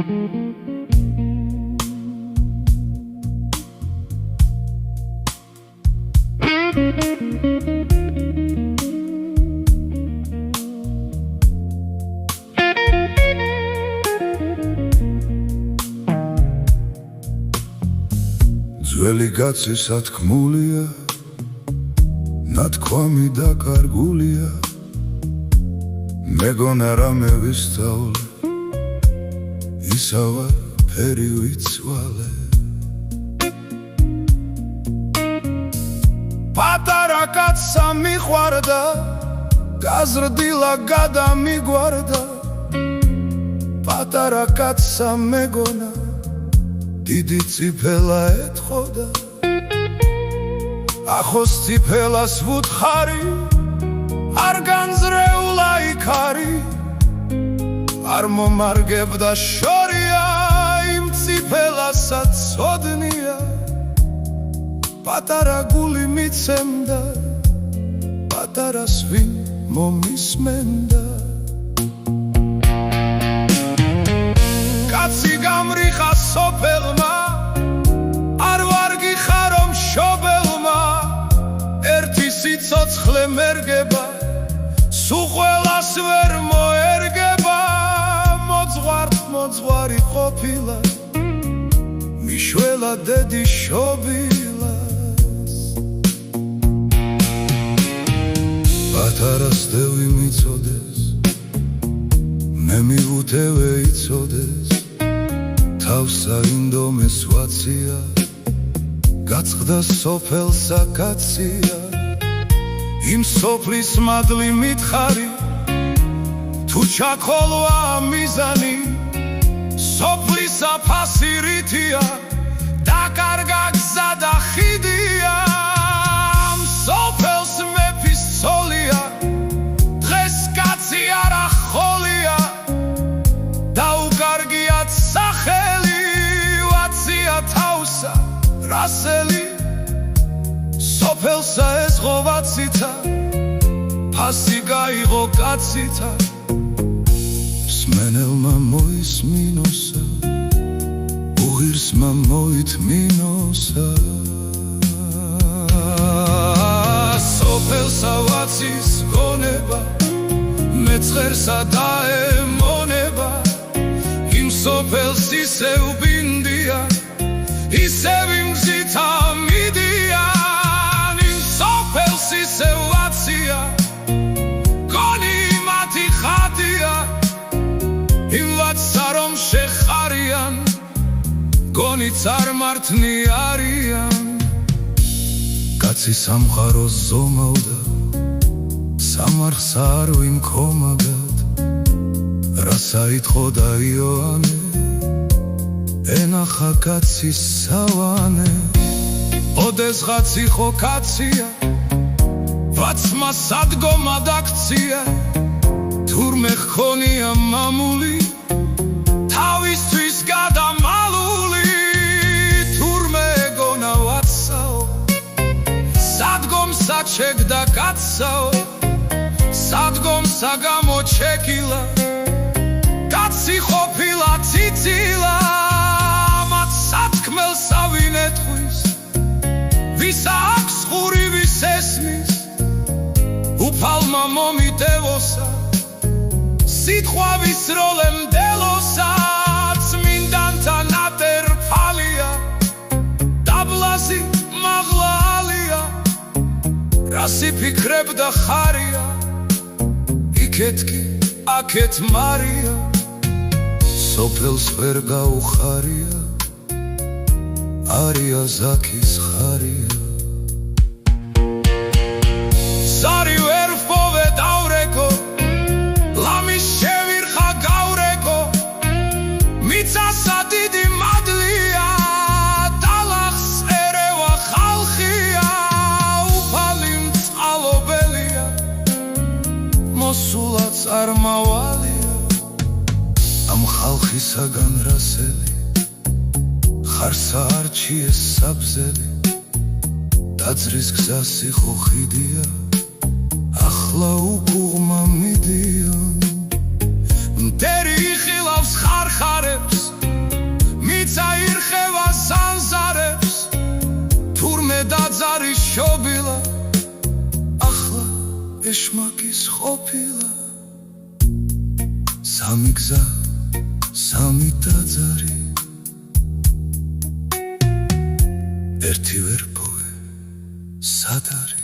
ძველი კაცი სათქმულია, ნათქვამი დაკარგულია, მეგონა რამე ვისწავლე, ისავა ფერი ვიცვალე. პატარა კაცსა მიყვარდა, გაზრდილა გადამიგვარდა, პატარა კაცსა მეგონა დიდი წიფელა ეთხოვდა. ახოს წიფელას ვუთხარი, არ განზრეულა იქარი, არ მომარგებდა შორია, იმ წიფელასაც ცოდნია. პატარა გული მიცემდა, პატარას ვინ მომისმენდა. კაცი გამრიხა სოფელმა, არ ვარგი ხარო მშობელმა, ერთი სიცოცხლე მერგება, სულ ყველას ვერ მოერგება. მოძღვარი ყოფილა, მიშველა დედი შობილას. პატარას დევი მიწოდეს, მე მივუტევე იცოდეს, თავსა ინდომეს ვაცია, გაწყდა სოფელსა კაცია. იმ სოფლის მადლი მითხარი, თუ ჩაქოლვა მიზანი, სოფლისა ფასი რითია, დაკარგა გზა და ხიდია. სოფელს მეფის ცოლია, დღეს კაცი არ ახოლია, დაუკარგიათ სახელი, ვაცია თავსა რასელი. სოფელსა ესღო ვაცითა, ფასი გაიღო კაცითა, მსმენელმა მოისმინოსა, უღირსმა მოითმინოსა. სოფელსა ვაცის გონება, მეწყერსა დაემონება, იმ სოფელს ისევ ბინდია, ისევ იმზითა მიდიან. იმ სოფელს ისევ ვაცია, გონი მათი ხატია, იმ ვაცსა რომ შეხარიან, გონიც არ მართნი არიან. კაცი სამყაროს ზომავდა, სამარხს არ ვიმქომაგად, რასა ითხოვდა იოანე, ენახა კაცის სავანე. ოდესღაც იყო კაცია, ვაცმა სადგომად აქცია, თურმე ჰქონია მამული, თავისთვის გადამალული. თურმე ეგონა ვაცსაო, სადგომსა ჩეკდა კაცსაო, სადგომსა გამოჩეკილა, კაცი ყოფილა ციცილა. მათ სათქმელსა ვინ ეთქვის, ვისა აქვს ხური ვის ესმის, უფალმა მომიტევოსა, სიტყვის როლე მდელოსა. წმინდანთა ნატერფალია, დაბლაზი მაღლა ალია, რას იფიქრებდა ხარია, იქეთ კი აქეთ მარია. სოფელს ვერ გაუხარია, არია ზაქის ხარია. ზარი ვერ ვპოვე დავრეკო, ლამის შევირხა გავრეკო, მიწასა დიდი მადლია, დალახს ერევა ხალხია. უფალი მწყალობელია, მოსულაც არ მავალია, ამ ხალხისაგან რასელი, ხარსა არჩიეს საბზელი. დაძრის გზას იყო ხიდია, ახლა უკუღმა მიდიან. მტერი იხილავს ხარხარებს, ეშმაკის ყოფილა სამი გზა სამი ტაძარი ერთი ვერ პოვე სად არის